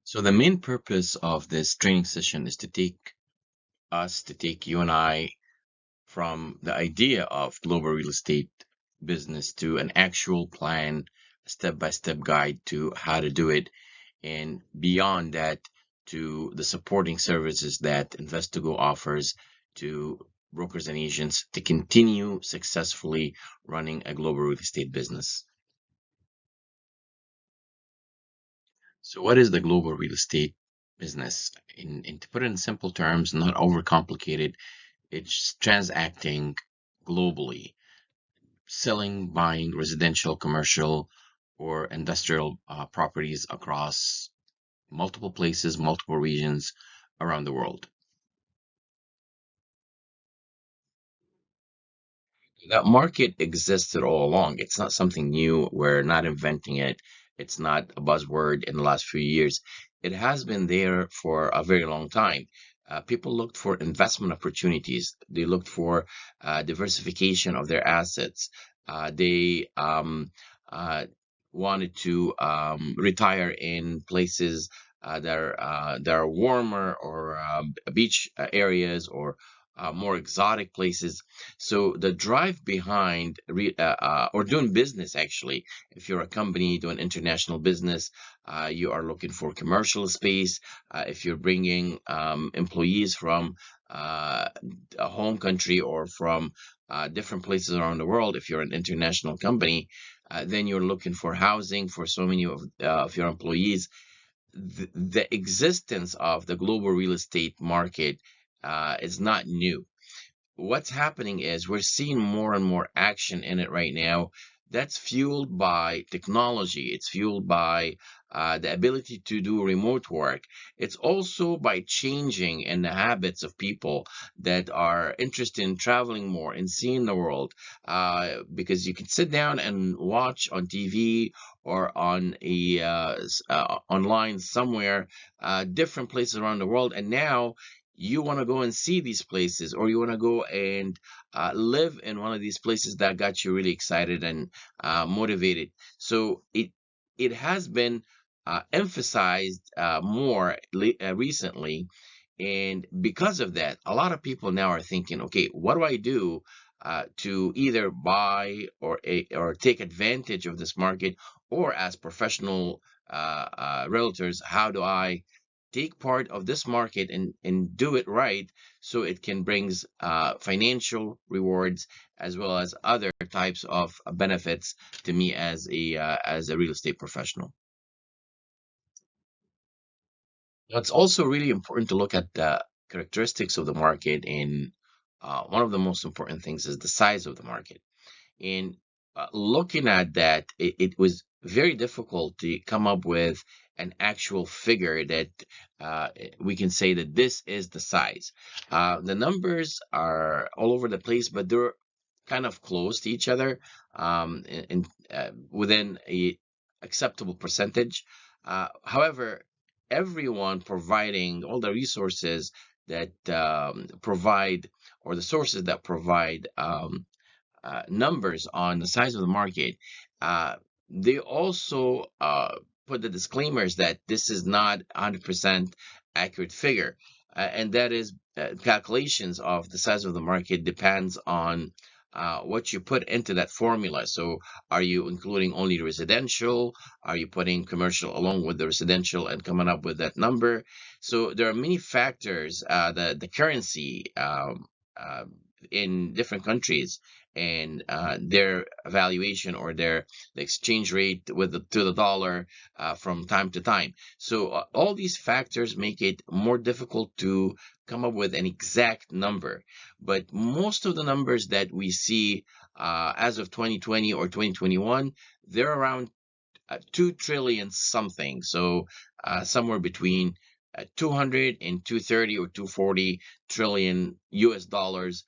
So the main purpose of this training session is to take you and I from the idea of global real estate business to an actual plan, step-by-step guide to how to do it, and beyond that to the supporting services that Investigo offers to brokers and agents to continue successfully running a global real estate business. So what is the global real estate business? To put it in simple terms, not overcomplicated, it's transacting globally, selling, buying residential, commercial, or industrial properties across multiple places, multiple regions around the world. That market existed all along. It's not something new. We're not inventing it. It's not a buzzword in the last few years. It has been there for a very long time. People looked for investment opportunities. They looked for diversification of their assets. They wanted to retire in places that are warmer or beach areas or more exotic places. So the drive behind or doing business, actually, if you're a company doing international business, you are looking for commercial space. If you're bringing employees from a home country or from different places around the world, if you're an international company, then you're looking for housing for so many of your employees. The existence of the global real estate market is not new. What's happening is we're seeing more and more action in it right now. That's fueled by technology. It's fueled by the ability to do remote work. It's also by changing in the habits of people that are interested in traveling more and seeing the world. Because you can sit down and watch on TV or on online somewhere, different places around the world, and now you want to go and see these places, or you want to go and live in one of these places that got you really excited and motivated. So it has been emphasized more recently, and because of that, a lot of people now are thinking, okay, what do I do to either buy or take advantage of this market, or as professional realtors, how do I take part of this market and do it right so it can brings financial rewards as well as other types of benefits to me as a real estate professional. It's also really important to look at the characteristics of the market, and one of the most important things is the size of the market. And looking at that, it was very difficult to come up with an actual figure that we can say that this is the size. The numbers are all over the place, but they're kind of close to each other, within a acceptable percentage. However, everyone providing all the resources that provide, or the sources that provide numbers on the size of the market, uh, they also put the disclaimers that this is not 100% accurate figure. And that is, calculations of the size of the market depends on what you put into that formula. So are you including only residential? Are you putting commercial along with the residential and coming up with that number? So there are many factors. The currency, uh, in different countries, and their evaluation, or the exchange rate to the dollar from time to time. So all these factors make it more difficult to come up with an exact number. But most of the numbers that we see as of 2020 or 2021, they're around 2 trillion something. So somewhere between 200 and 230 or 240 trillion US dollars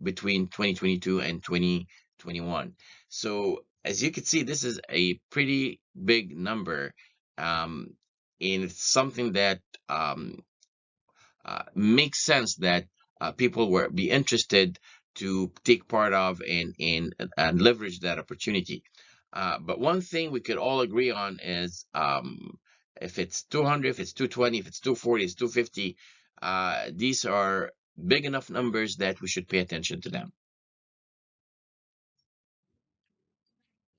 between 2022 and 2021. So as you can see, this is a pretty big number, um, and it's something that makes sense that people will be interested to take part of and leverage that opportunity. But one thing we could all agree on is if it's 200, if it's 220, if it's 240, it's 250. These are big enough numbers that we should pay attention to them.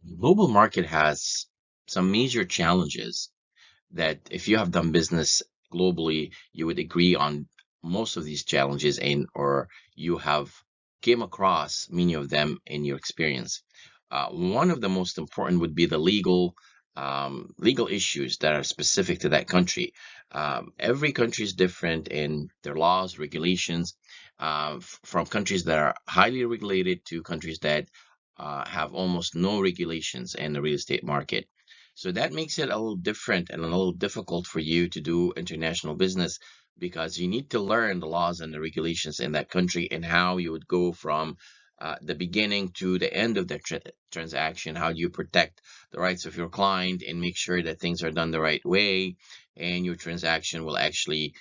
The global market has some major challenges that if you have done business globally, you would agree on most of these challenges, and or you have came across many of them in your experience. One of the most important would be the legal issues that are specific to that country. Every country is different in their laws, regulations, from countries that are highly regulated to countries that have almost no regulations in the real estate market. So that makes it a little different and a little difficult for you to do international business, because you need to learn the laws and the regulations in that country and how you would go from the beginning to the end of the transaction. How do you protect the rights of your client and make sure that things are done the right way, and your transaction will actually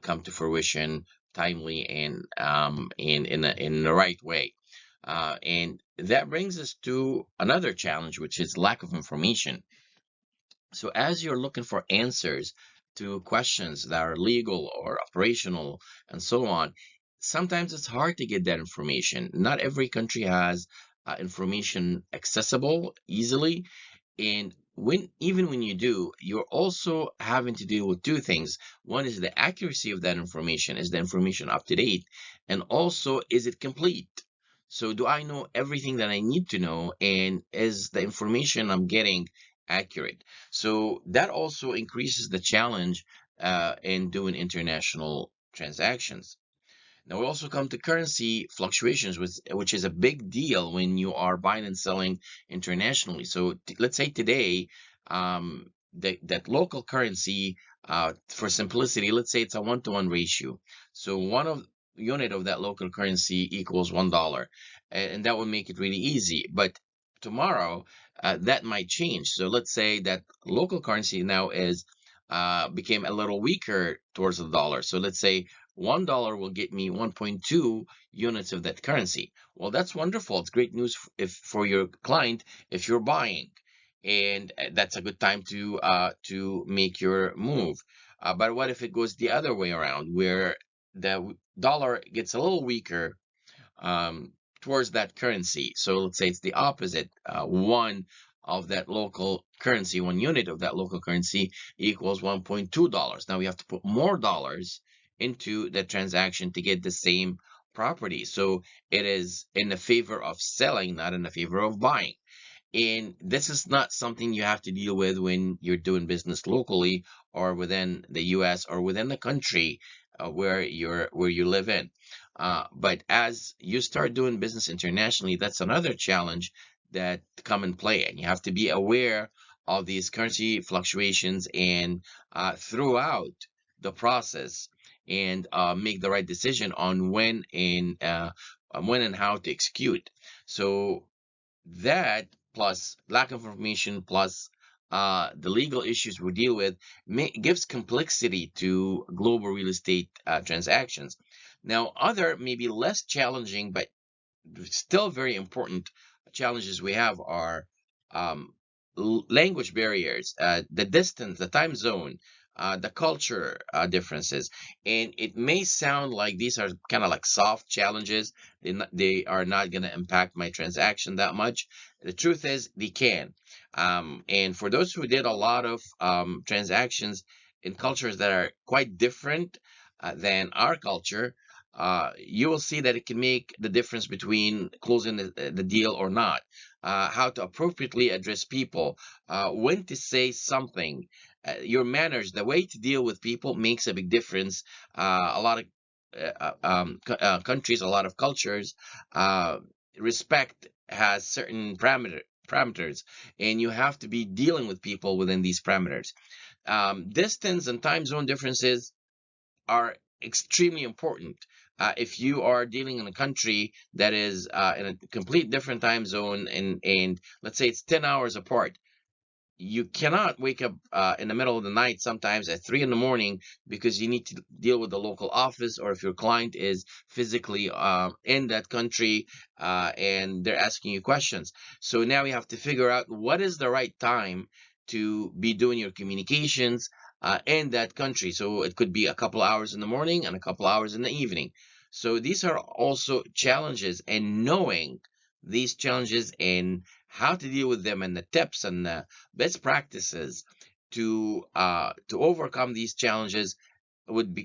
come to fruition timely and in the right way. And that brings us to another challenge, which is lack of information. So as you're looking for answers to questions that are legal or operational and so on, sometimes it's hard to get that information. Not every country has information accessible easily. And even when you do, you're also having to deal with two things. One is the accuracy of that information. Is the information up to date? And also, is it complete? So do I know everything that I need to know? And is the information I'm getting accurate? So that also increases the challenge in doing international transactions. Now we also come to currency fluctuations, which is a big deal when you are buying and selling internationally. So let's say today, that local currency, for simplicity, let's say it's a 1-to-1 ratio. So one of unit of that local currency equals $1, and that would make it really easy. But tomorrow, that might change. So let's say that local currency now is became a little weaker towards the dollar. So let's say $1 will get me 1.2 units of that currency. Well, that's wonderful. It's great news if for your client if you're buying, and that's a good time to make your move. But what if it goes the other way around, where the dollar gets a little weaker um, towards that currency? So let's say it's the opposite. One of that local currency, one unit of that local currency equals $1.2. Now we have to put more dollars into the transaction to get the same property. So it is in the favor of selling, not in the favor of buying. And this is not something you have to deal with when you're doing business locally or within the US or within the country where you live in. But as you start doing business internationally, that's another challenge that come in play, and you have to be aware of these currency fluctuations and throughout the process, and make the right decision on when and how to execute. So that, plus lack of information, plus the legal issues we deal with, gives complexity to global real estate transactions. Now, other maybe less challenging but still very important challenges we have are um, language barriers, the distance, the time zone, the culture differences. And it may sound like these are kind of like soft challenges. They are not going to impact my transaction that much. The truth is, they can. And for those who did a lot of transactions in cultures that are quite different than our culture, you will see that it can make the difference between closing the deal or not. How to appropriately address people, when to say something, your manners, the way to deal with people makes a big difference. A lot of countries, a lot of cultures, uh, respect has certain parameters, and you have to be dealing with people within these parameters. Distance and time zone differences are extremely important. If you are dealing in a country that is in a complete different time zone, and let's say it's 10 hours apart, you cannot wake up in the middle of the night, sometimes at 3 in the morning, because you need to deal with the local office, or if your client is physically in that country and they're asking you questions. So now you have to figure out what is the right time to be doing your communications in that country. So it could be a couple hours in the morning and a couple hours in the evening. So these are also challenges, and knowing these challenges and how to deal with them, and the tips and the best practices to overcome these challenges would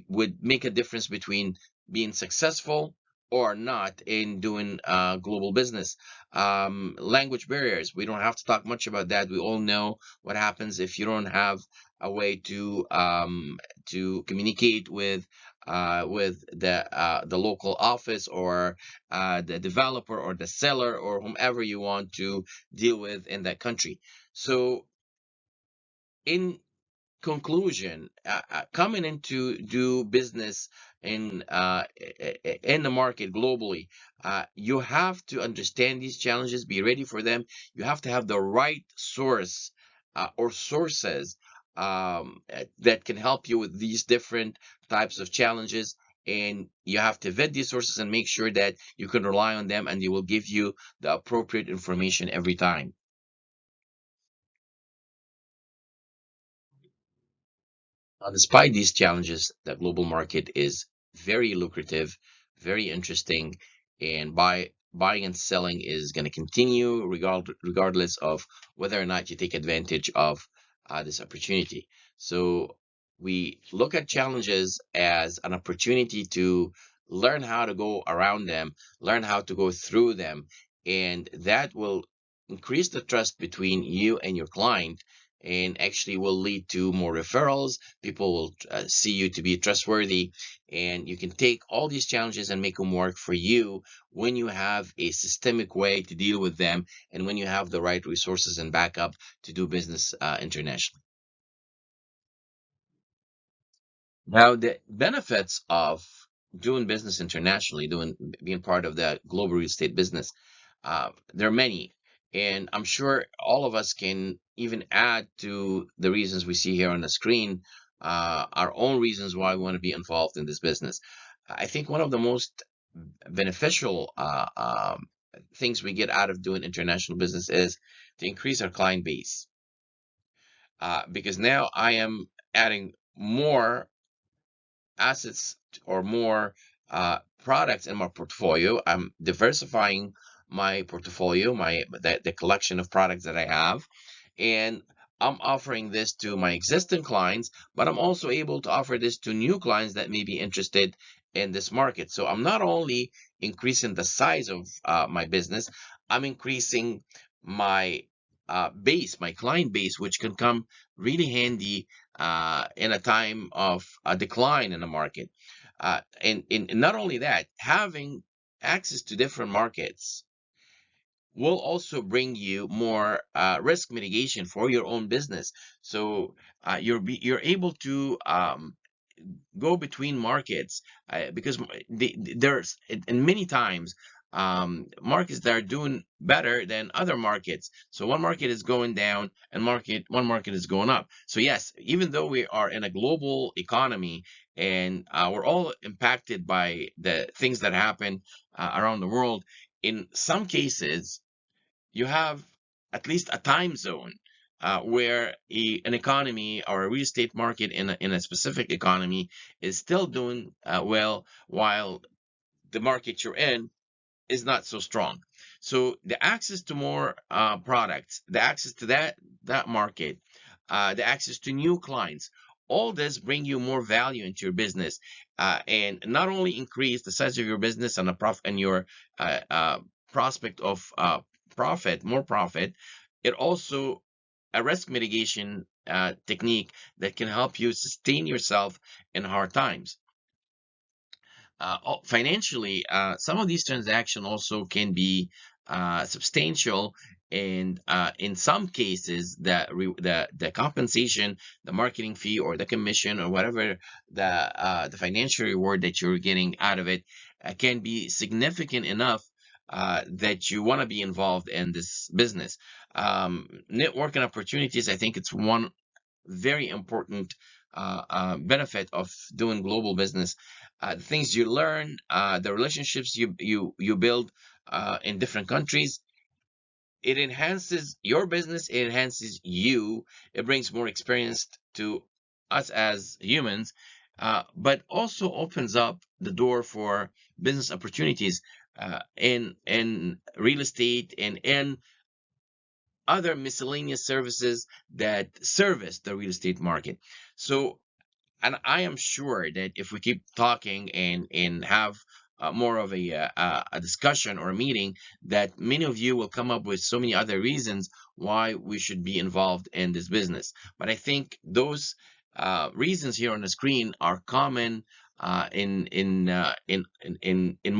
make a difference between being successful or not in doing global business. Language barriers, we don't have to talk much about that. We all know what happens if you don't have a way to communicate with the local office, or the developer, or the seller, or whomever you want to deal with in that country. So in conclusion, coming into do business in the market globally, you have to understand these challenges, be ready for them. You have to have the right source or sources that can help you with these different types of challenges. And you have to vet these sources and make sure that you can rely on them, and they will give you the appropriate information every time. Despite these challenges, the global market is very lucrative, very interesting, and buying and selling is going to continue regardless of whether or not you take advantage of this opportunity. So we look at challenges as an opportunity to learn how to go around them, learn how to go through them, and that will increase the trust between you and your client, and actually will lead to more referrals. People will see you to be trustworthy, and you can take all these challenges and make them work for you when you have a systemic way to deal with them, and when you have the right resources and backup to do business internationally. Now, the benefits of doing business internationally, being part of the global real estate business, there are many, and I'm sure all of us can even add to the reasons we see here on the screen, our own reasons why we want to be involved in this business. I think one of the most beneficial things we get out of doing international business is to increase our client base, because now I am adding more assets or more products in my portfolio. I'm diversifying my portfolio, the collection of products that I have, and I'm offering this to my existing clients, but I'm also able to offer this to new clients that may be interested in this market. So I'm not only increasing the size of my business, I'm increasing my my client base, which can come really handy in a time of a decline in the market. And not only that, having access to different markets will also bring you more risk mitigation for your own business. So you're able to go between markets, because there's and many times markets that are doing better than other markets. So one market is going down and one market is going up. So yes, even though we are in a global economy, and we're all impacted by the things that happen around the world, in some cases you have at least a time zone where an economy or a real estate market in a specific economy is still doing well, while the market you're in is not so strong. So the access to more products, the access to that market, the access to new clients, all this bring you more value into your business, and not only increase the size of your business and your prospect of more profit. It also a risk mitigation technique that can help you sustain yourself in hard times. Financially, some of these transactions also can be substantial, and in some cases, the compensation, the marketing fee, or the commission, or whatever the financial reward that you're getting out of it can be significant enough that you want to be involved in this business. Networking opportunities, I think it's one very important benefit of doing global business. The things you learn, the relationships you build in different countries, it enhances your business, it enhances you, it brings more experience to us as humans, but also opens up the door for business opportunities in real estate and in other miscellaneous services that service the real estate market. So, and I am sure that if we keep talking and have more of a discussion or a meeting, that many of you will come up with so many other reasons why we should be involved in this business. But I think those reasons here on the screen are common in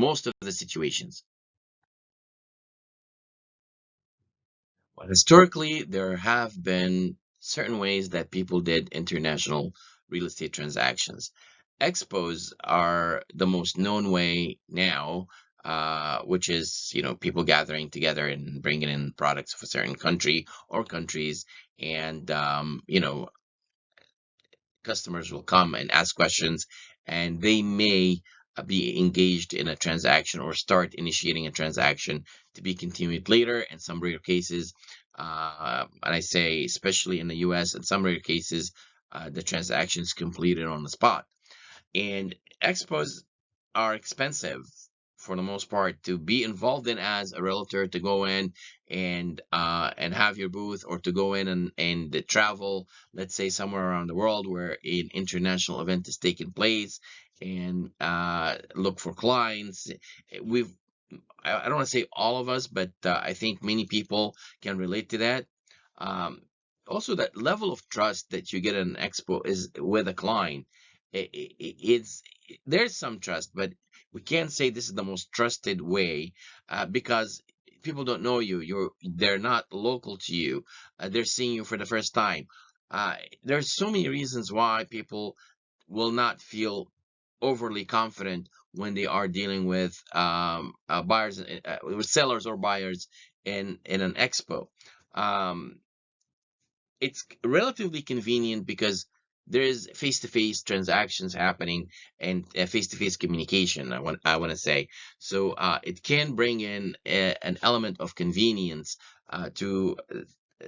most of the situations. Well, historically, there have been certain ways that people did international real estate transactions. Expos are the most known way now, which is, people gathering together and bringing in products of a certain country or countries, and customers will come and ask questions, and they may be engaged in a transaction or start initiating a transaction to be continued later. In some rare cases, and I say especially in the US, in some rare cases, the transaction is completed on the spot. And expos are expensive for the most part to be involved in as a realtor, to go in and have your booth, or to go in and travel, let's say somewhere around the world where an international event is taking place, and look for clients. We've I don't want to say all of us, but I think many people can relate to that. Um, Also, that level of trust that you get at an expo is with a client. It's there's some trust, but we can't say this is the most trusted way because people don't know you. They're not local to you. They're seeing you for the first time. There's so many reasons why people will not feel overly confident when they are dealing with buyers, with sellers or buyers in an expo. Um, it's relatively convenient because there is face-to-face transactions happening and face-to-face communication. I want to say so. It can bring in an element of convenience to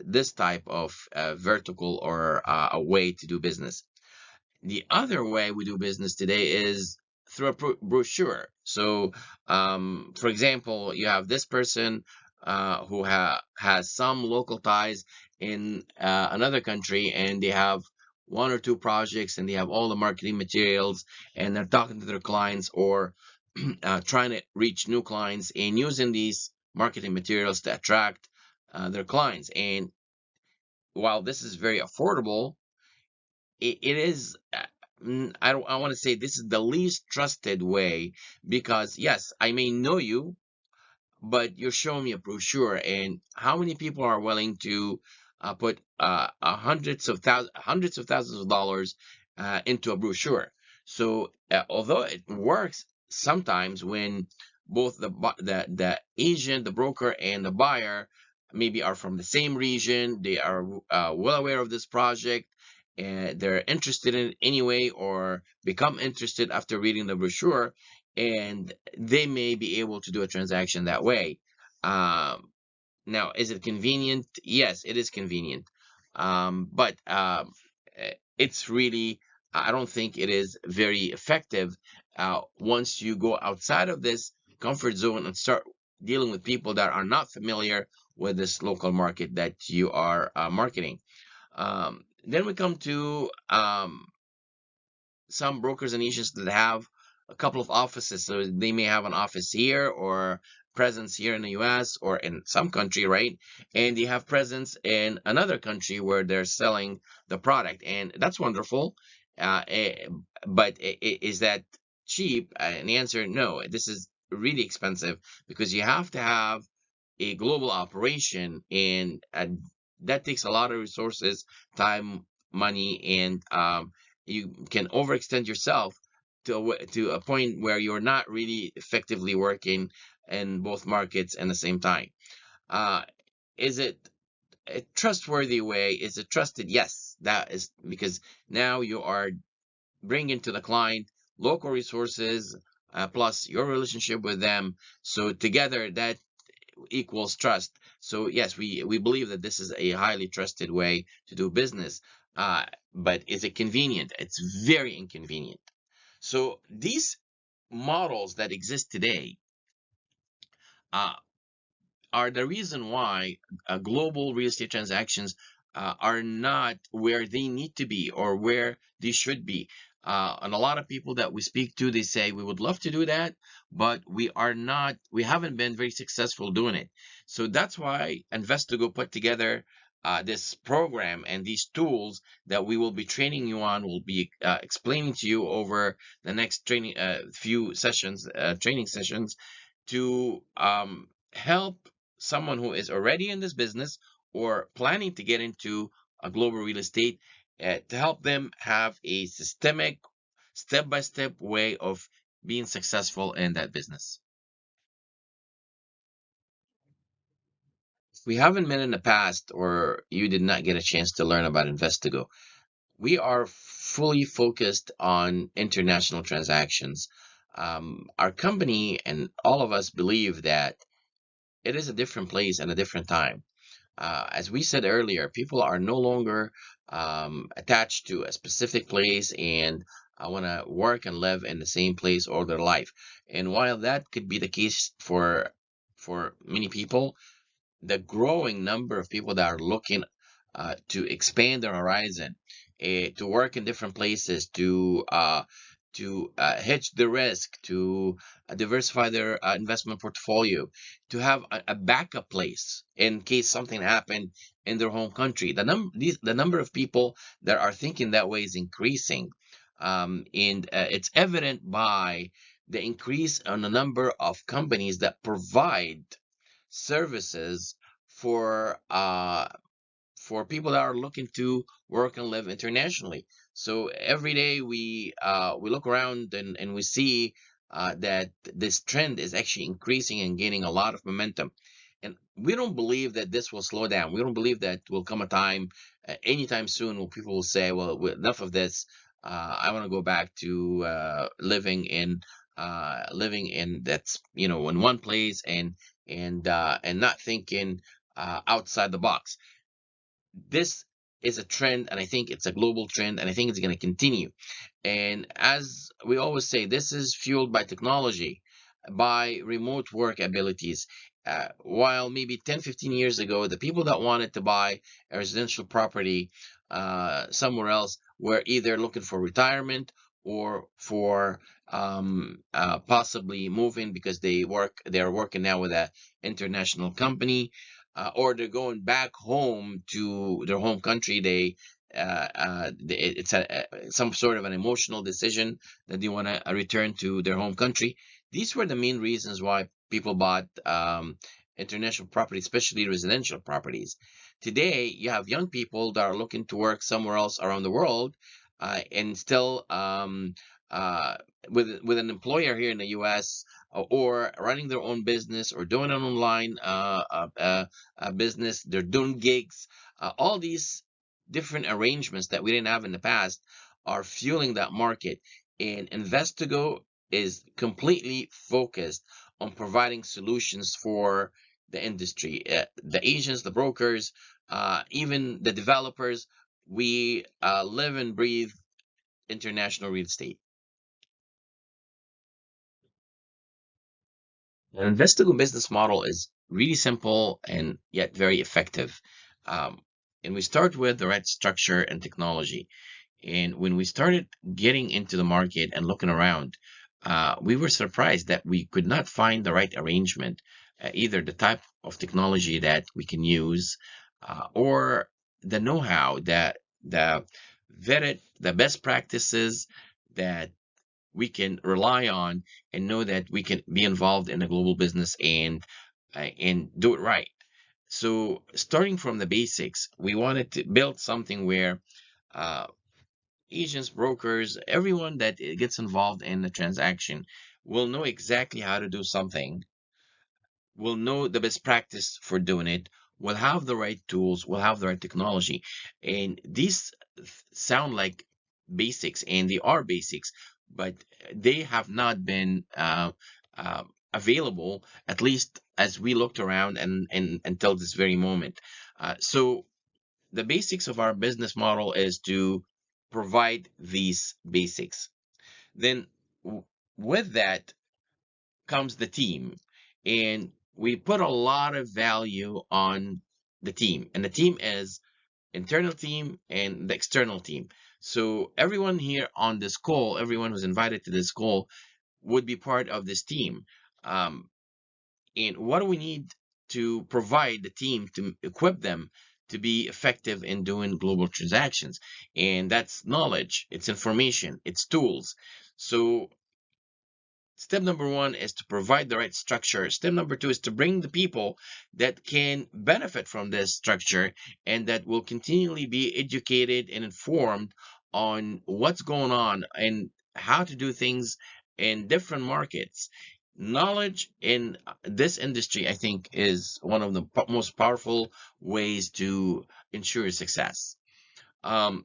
this type of vertical or a way to do business. The other way we do business today is through a brochure. So, for example, you have this person who has some local ties in another country, and they have one or two projects, and they have all the marketing materials, and they're talking to their clients, or trying to reach new clients and using these marketing materials to attract their clients. And while this is very affordable, it is I want to say this is the least trusted way, because yes, I may know you, but you're showing me a brochure, and how many people are willing to put hundreds of thousands of dollars into a brochure? So although it works sometimes when both the agent, the broker, and the buyer maybe are from the same region, they are well aware of this project, and they're interested in it anyway, or become interested after reading the brochure, and they may be able to do a transaction that way. Um, Now, is it convenient? Yes, it is convenient. But it's really, I don't think it is very effective once you go outside of this comfort zone and start dealing with people that are not familiar with this local market that you are marketing. Then we come to some brokers and agents that have a couple of offices. So they may have an office here or presence here in the US or in some country, right? And they have presence in another country where they're selling the product. And that's wonderful. Uh, eh, but is that cheap? And the answer, no, this is really expensive because you have to have a global operation, and that takes a lot of resources, time, money, and you can overextend yourself to a point where you're not really effectively working in both markets at the same time. Uh, is it a trustworthy way? Is it trusted? Yes, that is, because now you are bringing to the client local resources plus your relationship with them. So together, that equals trust. So yes, we believe that this is a highly trusted way to do business. But is it convenient? It's very inconvenient. So these models that exist today uh, are the reason why global real estate transactions are not where they need to be or where they should be. And a lot of people that we speak to, they say we would love to do that, but we haven't been very successful doing it. So that's why Investigo put together this program and these tools that we will be training you on. Will be explaining to you over the next few sessions, training sessions, to help someone who is already in this business or planning to get into a global real estate, to help them have a systemic, step-by-step way of being successful in that business. If we haven't met in the past or you did not get a chance to learn about Investigo, we are fully focused on international transactions. Our company and all of us believe that it is a different place and a different time. As we said earlier, people are no longer attached to a specific place and want to work and live in the same place all their life. And while that could be the case for many people, the growing number of people that are looking to expand their horizon, to work in different places, to hedge the risk, to diversify their investment portfolio, to have a backup place in case something happened in their home country. The number of people that are thinking that way is increasing, and it's evident by the increase on the number of companies that provide services for people that are looking to work and live internationally. So every day we look around and we see that this trend is actually increasing and gaining a lot of momentum. And we don't believe that this will slow down. We don't believe that will come a time anytime soon where people will say, "Well, enough of this. I want to go back to living in that's in one place and not thinking outside the box." This is a trend, and I think it's a global trend, and I think it's going to continue. And as we always say, this is fueled by technology, by remote work abilities. While maybe 10, 15 years ago, the people that wanted to buy a residential property somewhere else were either looking for retirement or for possibly moving because they're working now with an international company, or they're going back home to their home country. It's some sort of an emotional decision that they want to return to their home country. These were the main reasons why people bought international property, especially residential properties. Today, you have young people that are looking to work somewhere else around the world, and still uh, with an employer here in the U.S., or running their own business or doing an online business. They're doing gigs. All these different arrangements that we didn't have in the past are fueling that market. And Investigo is completely focused on providing solutions for the industry. The agents, the brokers, even the developers, we live and breathe international real estate. An Investigo business model is really simple and yet very effective. Um, and we start with the right structure and technology. And when we started getting into the market and looking around, we were surprised that we could not find the right arrangement, either the type of technology that we can use, or the know-how, that the best practices that we can rely on and know that we can be involved in a global business and do it right. So starting from the basics, we wanted to build something where uh, agents, brokers, everyone that gets involved in the transaction will know exactly how to do something, will know the best practice for doing it, will have the right tools, will have the right technology. And these sound like basics, and they are basics, but they have not been available, at least as we looked around and until this very moment. So the basics of our business model is to provide these basics. Then with that comes the team, and we put a lot of value on the team, and the team is internal team and the external team. So everyone here on this call, everyone who's invited to this call, would be part of this team. Um, and what do we need to provide the team to equip them to be effective in doing global transactions? And that's knowledge, it's information, it's tools. So step number one is to provide the right structure. Step number two is to bring the people that can benefit from this structure and that will continually be educated and informed on what's going on and how to do things in different markets. Knowledge in this industry, I think, is one of the most powerful ways to ensure success. Um,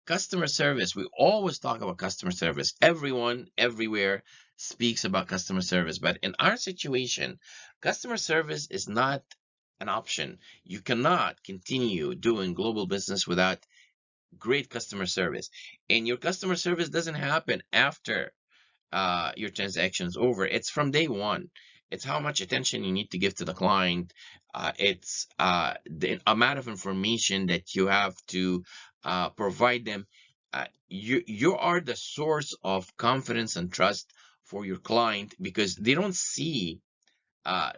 Customer service. We always talk about customer service. Everyone, everywhere speaks about customer service. But in our situation, customer service is not an option. You cannot continue doing global business without great customer service. And your customer service doesn't happen after your transaction's over. It's from day one. It's how much attention you need to give to the client. It's the amount of information that you have to provide them. You are the source of confidence and trust for your client because they don't see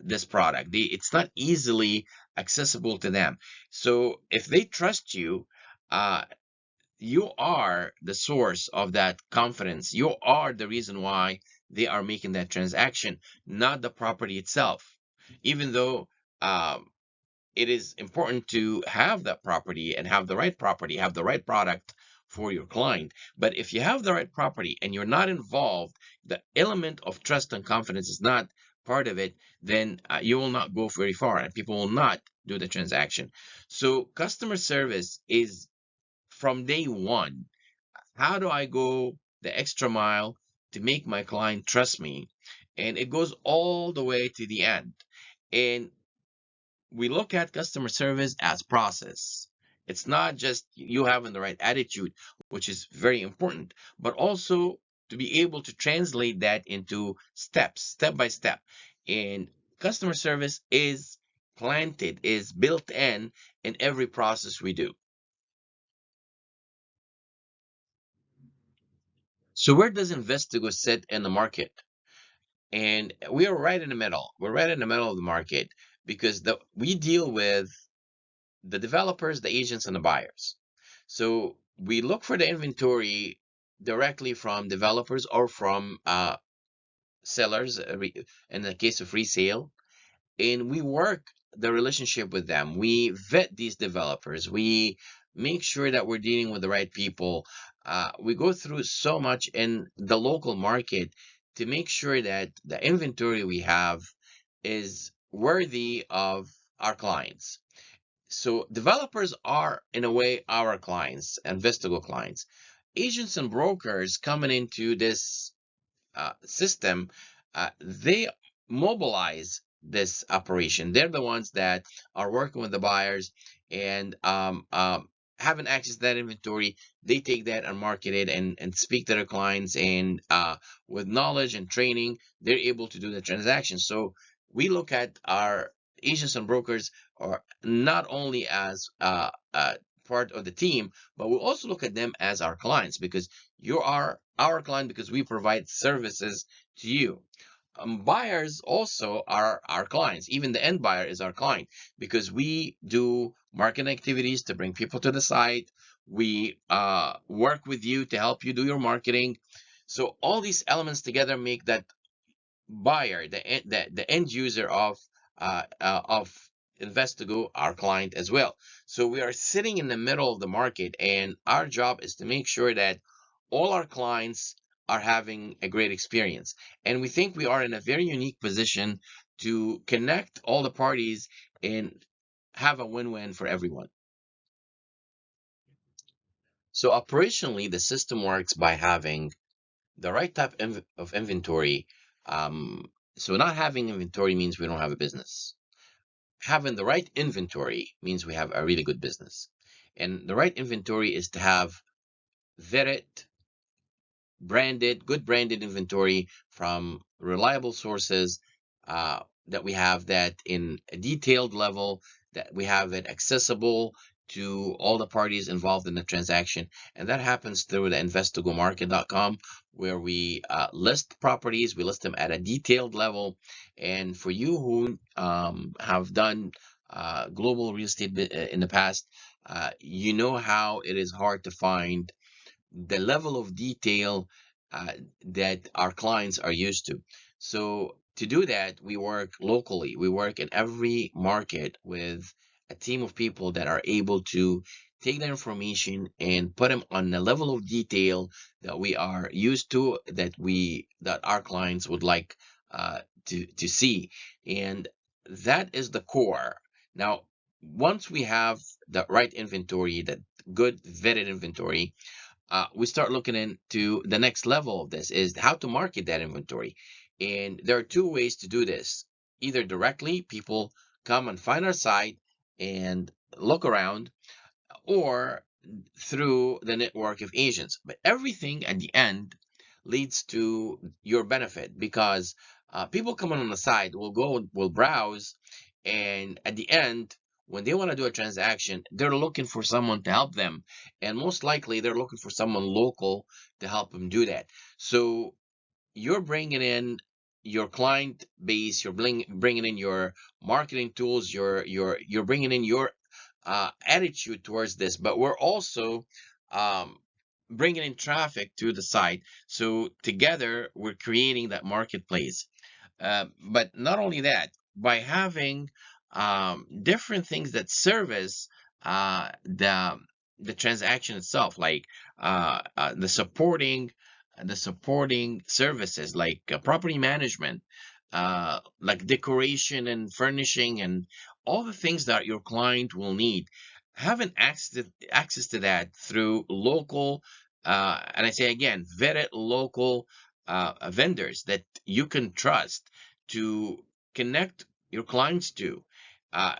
this product. It's not easily accessible to them. So if they trust you, uh, you are the source of that confidence. You are the reason why they are making that transaction, not the property itself. Even though um, it is important to have that property and have the right property, have the right product for your client. But if you have the right property and you're not involved, the element of trust and confidence is not part of it, then you will not go very far and people will not do the transaction. So customer service is from day one. How do I go the extra mile to make my client trust me? And it goes all the way to the end. And we look at customer service as process. It's not just you having the right attitude, which is very important, but also to be able to translate that into steps, step by step. And customer service is planted, is built in every process we do. So where does Investigo sit in the market? And we are right in the middle. We're right in the middle of the market because we deal with the developers, the agents, and the buyers. So we look for the inventory directly from developers or from sellers in the case of resale, and we work the relationship with them. We vet these developers. We make sure that we're dealing with the right people. We go through so much in the local market to make sure that the inventory we have is worthy of our clients. So developers are, in a way, our clients, Investigo clients. Agents and brokers coming into this system, they mobilize this operation. They're the ones that are working with the buyers and having access to that inventory. They take that and market it and speak to their clients. And with knowledge and training, they're able to do the transaction. So we look at our agents and brokers are not only as part of the team, but we also look at them as our clients because you are our client because we provide services to you. Buyers also are our clients. Even the end buyer is our client because we do marketing activities to bring people to the site. We work with you to help you do your marketing. So all these elements together make that buyer, the end user of Investigo, our client as well. So we are sitting in the middle of the market, and our job is to make sure that all our clients are having a great experience. And we think we are in a very unique position to connect all the parties and have a win-win for everyone. So operationally, the system works by having the right type of inventory So not having inventory means we don't have a business. Having the right inventory means we have a really good business. And the right inventory is to have vetted, good branded inventory from reliable sources, that we have that in a detailed level, that we have it accessible to all the parties involved in the transaction. And that happens through the invest2gomarket.com, where we list properties, we list them at a detailed level. And for you who have done global real estate in the past, you know how it is hard to find the level of detail uh, that our clients are used to. So to do that, we work locally. We work in every market with a team of people that are able to take the information and put them on a level of detail that we are used to, that our clients would like to see, and that is the core. Now, once we have the right inventory, that good vetted inventory, we start looking into the next level of this is how to market that inventory. And there are two ways to do this. Either directly, people come and find our site and look around, or through the network of agents. But everything at the end leads to your benefit, because people coming on the site will browse, and at the end, when they want to do a transaction, they're looking for someone to help them, and most likely they're looking for someone local to help them do that. So you're bringing in your client base, you're bringing in your marketing tools, you're bringing in your attitude towards this, but we're also um, bringing in traffic to the site. So together, we're creating that marketplace. But not only that, by having different things that service the transaction itself, like the supporting services, like property management, like decoration and furnishing, and all the things that your client will need. Having access to that through local, and I say again, vetted local vendors that you can trust to connect your clients to,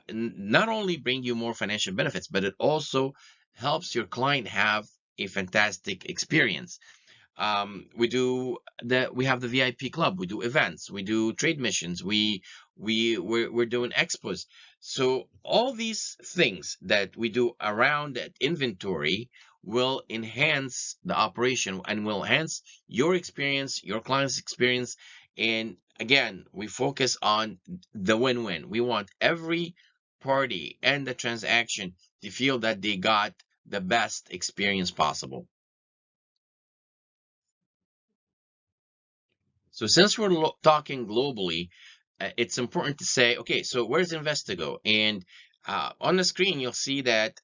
not only bring you more financial benefits, but it also helps your client have a fantastic experience. We have the VIP club, we do events, we do trade missions, we're doing expos. So all these things that we do around that inventory will enhance the operation and will enhance your experience, your client's experience. And again, we focus on the win-win. We want every party and the transaction to feel that they got the best experience possible. So since we're talking globally, it's important to say, okay, so where's Investigo? And on the screen, you'll see that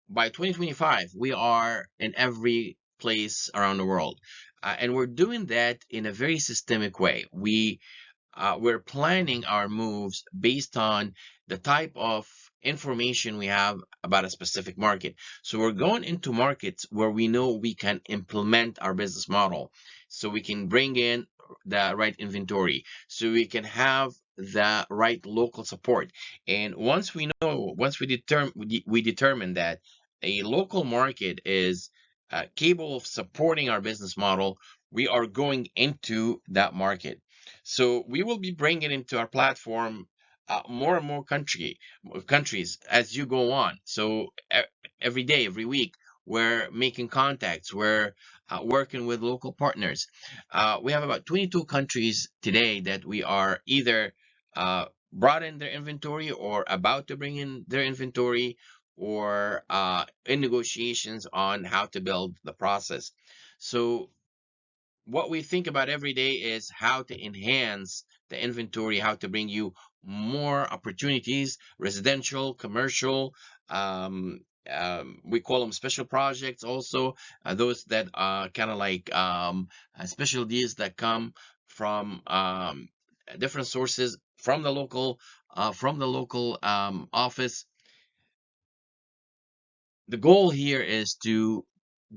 by 2025, we are in every place around the world. And we're doing that in a very systemic way. We're planning our moves based on the type of information we have about a specific market. So we're going into markets where we know we can implement our business model. So we can bring in the right inventory. So we can have the right local support. And once we determine that a local market is capable of supporting our business model, we are going into that market. So we will be bringing into our platform more and more countries as you go on. So every day, every week, we're making contacts. We're working with local partners. We have about 22 countries today that we are either brought in their inventory or about to bring in their inventory, or in negotiations on how to build the process. So what we think about every day is how to enhance the inventory, how to bring you more opportunities, residential, commercial. We call them special projects also, those that are kind of like special deals that come from different sources from the local office. The goal here is to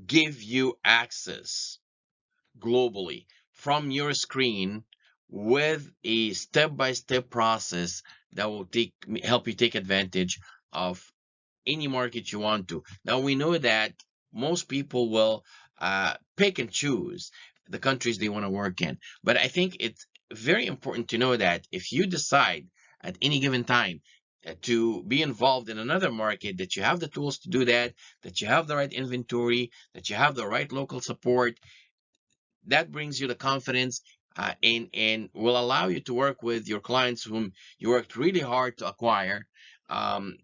give you access globally from your screen with a step-by-step process that will help you take advantage of any market you want to. Now we know that most people will pick and choose the countries they want to work in, but I think it's very important to know that if you decide at any given time to be involved in another market, that you have the tools to do that, that you have the right inventory, that you have the right local support, that brings you the confidence, and will allow you to work with your clients whom you worked really hard to acquire. Um,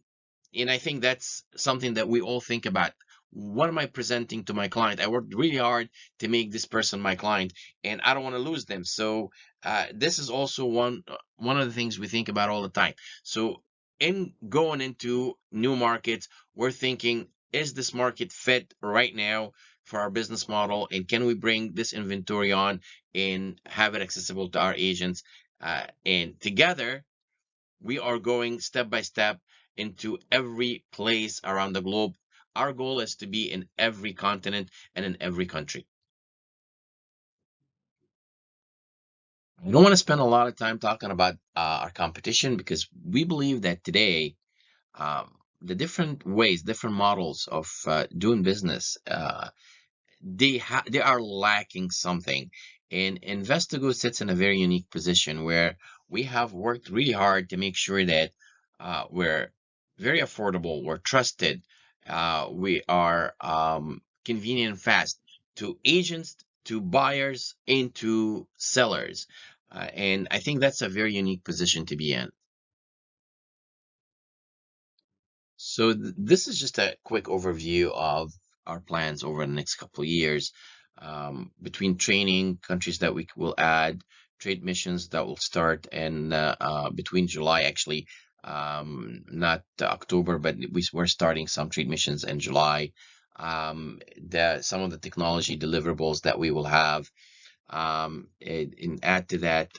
and I think that's something that we all think about. What am I presenting to my client? I worked really hard to make this person my client, and I don't want to lose them. So this is also one of the things we think about all the time. So in going into new markets, we're thinking, is this market fit right now for our business model, and can we bring this inventory on and have it accessible to our agents? And together we are going step by step into every place around the globe. Our goal is to be in every continent and in every country. I don't want to spend a lot of time talking about our competition, because we believe that today, the different ways, different models of doing business, they are lacking something. And Investigo sits in a very unique position where we have worked really hard to make sure that we're very affordable, we're trusted, we are convenient and fast to agents, to buyers, and to sellers. And I think that's a very unique position to be in. So this is just a quick overview of our plans over the next couple of years, between training, countries that we will add, trade missions that will start, and between July, actually, not October, but we're starting some trade missions in July. Some of the technology deliverables that we will have, and add to that,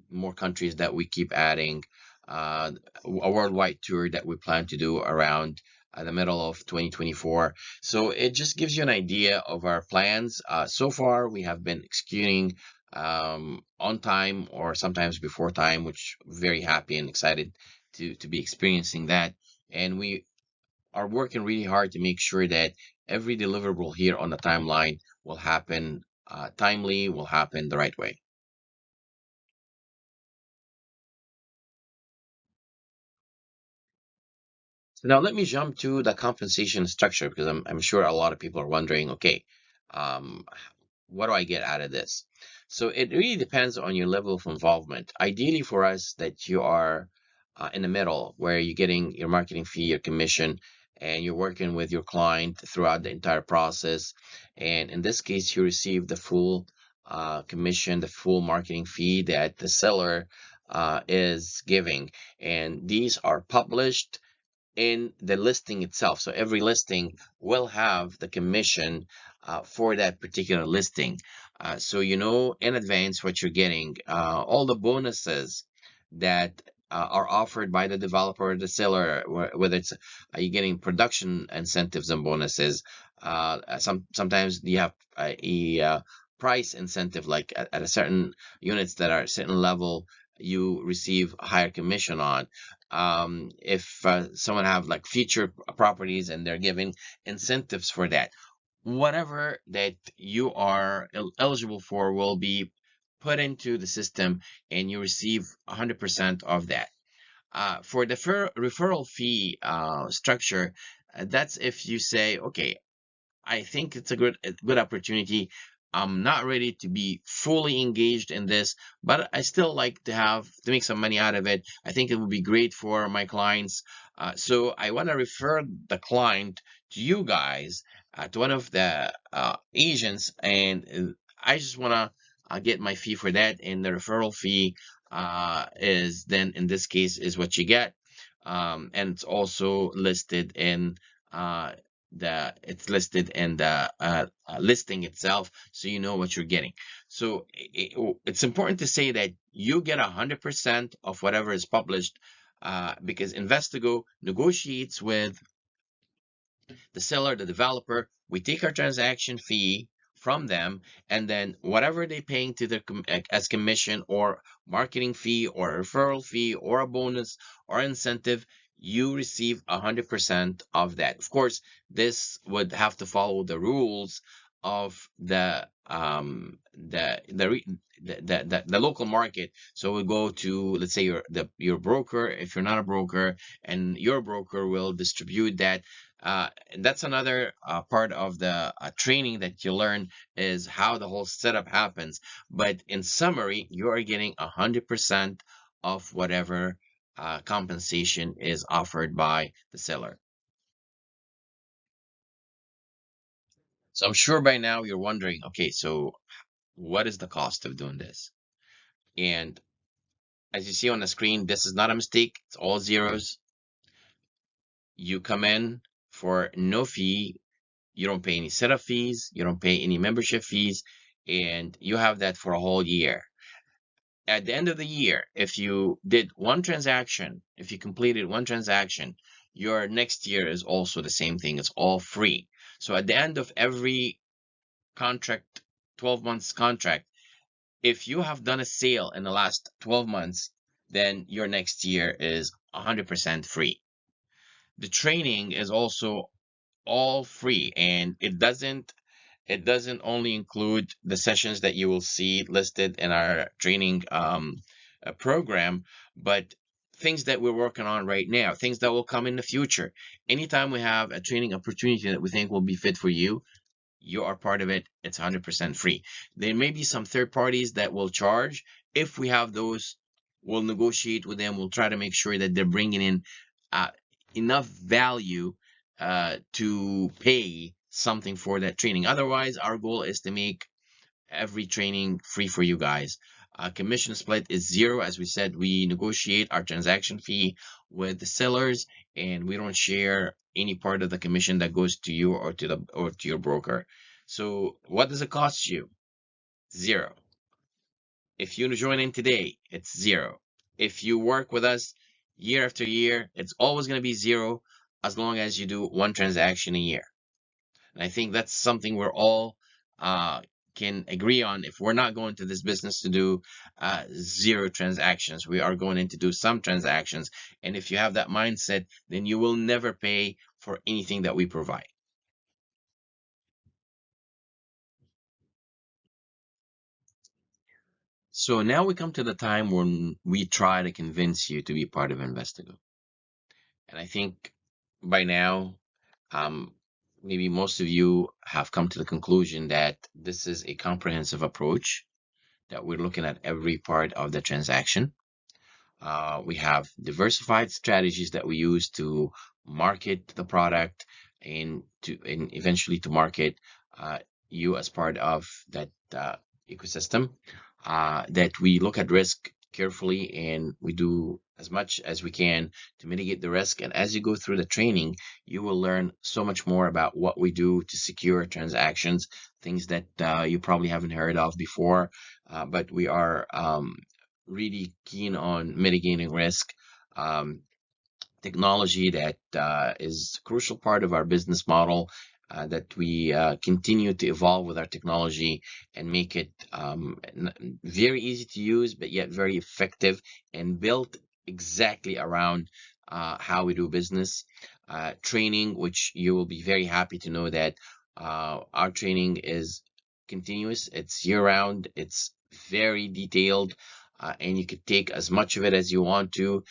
more countries that we keep adding, uh, a worldwide tour that we plan to do around the middle of 2024. So it just gives you an idea of our plans. So far, we have been executing on time or sometimes before time, which very happy and excited to be experiencing that. And we are working really hard to make sure that every deliverable here on the timeline will happen timely, will happen the right way. So now let me jump to the compensation structure, because I'm sure a lot of people are wondering, okay, um, what do I get out of this? So it really depends on your level of involvement. Ideally for us, that you are in the middle, where you're getting your marketing fee, your commission, and you're working with your client throughout the entire process. And in this case, you receive the full commission, the full marketing fee that the seller is giving. And these are published in the listing itself. So every listing will have the commission for that particular listing. So you know in advance what you're getting, all the bonuses that are offered by the developer or the seller, whether it's are you getting production incentives and bonuses. Sometimes you have price incentive, like at a certain units that are a certain level, you receive a higher commission on. If someone have like feature properties and they're giving incentives for that, whatever that you are eligible for will be put into the system, and you receive 100% of that. For the referral fee structure, that's if you say, okay, I think it's a good opportunity. I'm not ready to be fully engaged in this, but I still like to make some money out of it. I think it would be great for my clients. So I want to refer the client to you guys, to one of the agents, and I just want to get my fee for that. And the referral fee is then in this case is what you get, and it's also listed in uh, it's listed in the listing itself, so you know what you're getting. So it's important to say that you get 100% of whatever is published, because Investigo negotiates with the seller, the developer. We take our transaction fee from them, and then whatever they're paying to their as commission or marketing fee or referral fee or a bonus or incentive, you receive 100% of that. Of course, this would have to follow the rules of the local market. So we go to, let's say, your broker, if you're not a broker, and your broker will distribute that. And that's another part of the training that you learn, is how the whole setup happens. But in summary, you are getting 100% of whatever compensation is offered by the seller. So I'm sure by now you're wondering, okay, so what is the cost of doing this? And as you see on the screen, this is not a mistake. It's all zeros. You come in for no fee. You don't pay any setup fees. You don't pay any membership fees. And you have that for a whole year. At the end of the year, if you did one transaction, if you completed one transaction, your next year is also the same thing. It's all free. So at the end of every contract, 12 months contract, if you have done a sale in the last 12 months, then your next year is 100% free. The training is also all free, and it doesn't only include the sessions that you will see listed in our training program, but things that we're working on right now, things that will come in the future. Anytime we have a training opportunity that we think will be fit for you, you are part of it. It's 100% free. There may be some third parties that will charge. If we have those, we'll negotiate with them. We'll try to make sure that they're bringing in uh, enough value to pay something for that training. Otherwise, our goal is to make every training free for you guys. Commission split is zero. As we said, we negotiate our transaction fee with the sellers, and we don't share any part of the commission that goes to you or to your broker. So what does it cost you? Zero. If you join in today, it's zero. If you work with us year after year, it's always going to be zero, as long as you do one transaction a year. And I think that's something we're all uh, can agree on. If we're not going to this business to do zero transactions, we are going in to do some transactions. And if you have that mindset, then you will never pay for anything that we provide. So now we come to the time when we try to convince you to be part of Investigo. And I think by now, um, maybe most of you have come to the conclusion that this is a comprehensive approach, that we're looking at every part of the transaction. We have diversified strategies that we use to market the product, and eventually to market you as part of that ecosystem. That we look at risk carefully, and we do as much as we can to mitigate the risk. And as you go through the training, you will learn so much more about what we do to secure transactions, things that you probably haven't heard of before. But we are really keen on mitigating risk. Um, Technology that is a crucial part of our business model, that we continue to evolve with our technology and make it very easy to use, but yet very effective, and built exactly around how we do business. Training, which you will be very happy to know that our training is continuous, it's year round, it's very detailed, and you could take as much of it as you want to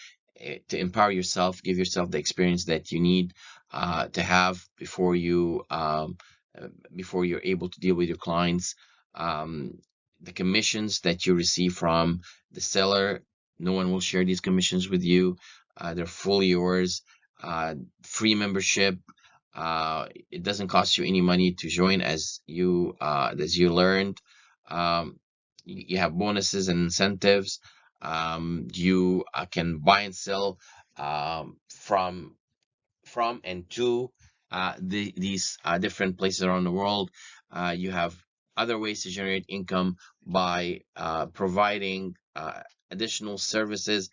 empower yourself, give yourself the experience that you need to have before you're able to deal with your clients. Um, the commissions that you receive from the seller, no one will share these commissions with you. They're fully yours. Free membership. It doesn't cost you any money to join, as you learned. Um, you have bonuses and incentives. You can buy and sell from and to these different places around the world. You have other ways to generate income by providing additional services,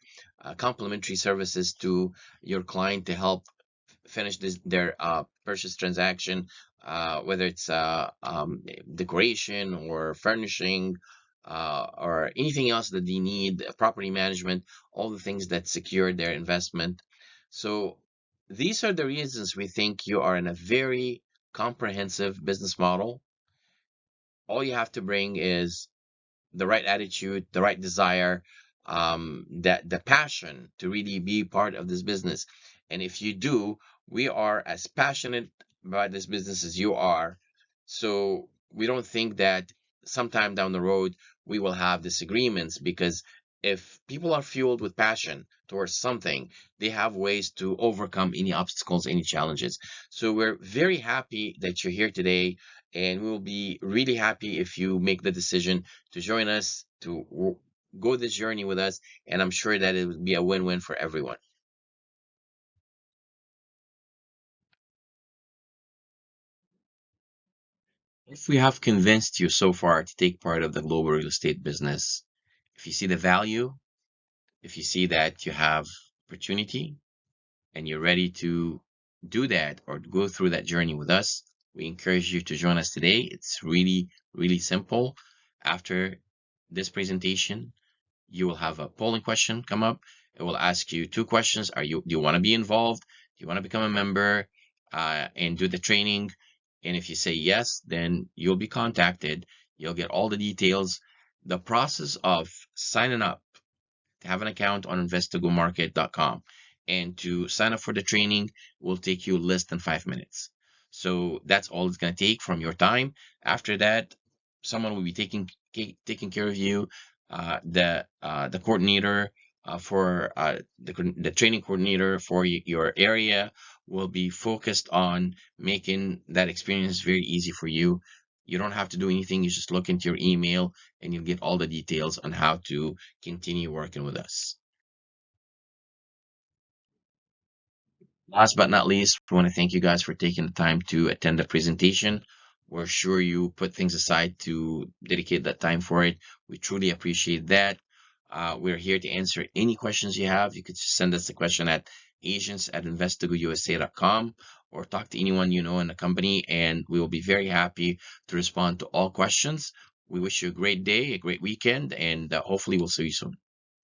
complementary services to your client to help finish their purchase transaction, whether it's decoration or furnishing, or anything else that they need, property management, all the things that secure their investment. So these are the reasons we think you are in a very comprehensive business model. All you have to bring is the right attitude, the right desire, that the passion to really be part of this business. And if you do, we are as passionate about this business as you are. So we don't think that sometime down the road we will have disagreements, because if people are fueled with passion towards something, they have ways to overcome any obstacles, any challenges. So we're very happy that you're here today, and we will be really happy if you make the decision to join us, to go this journey with us, and I'm sure that it would be a win-win for everyone. If we have convinced you so far to take part of the global real estate business, if you see the value, if you see that you have opportunity, and you're ready to do that or go through that journey with us, we encourage you to join us today. It's really, really simple. After this presentation, you will have a polling question come up. It will ask you two questions. Do you want to be involved? Do you want to become a member, and do the training? And if you say yes, then you'll be contacted. You'll get all the details. The process of signing up to have an account on investigomarket.com and to sign up for the training will take you less than 5 minutes. So that's all it's going to take from your time. After that, someone will be taking care of you. The coordinator, for the training coordinator for your area will be focused on making that experience very easy for you. You don't have to do anything. You just look into your email and you'll get all the details on how to continue working with us. Last but not least, we want to thank you guys for taking the time to attend the presentation. We're sure you put things aside to dedicate that time for it. We truly appreciate that. We're here to answer any questions you have. You could send us a question at agents@investigousa.com, or talk to anyone you know in the company, and we will be very happy to respond to all questions. We wish you a great day, a great weekend, and hopefully we'll see you soon.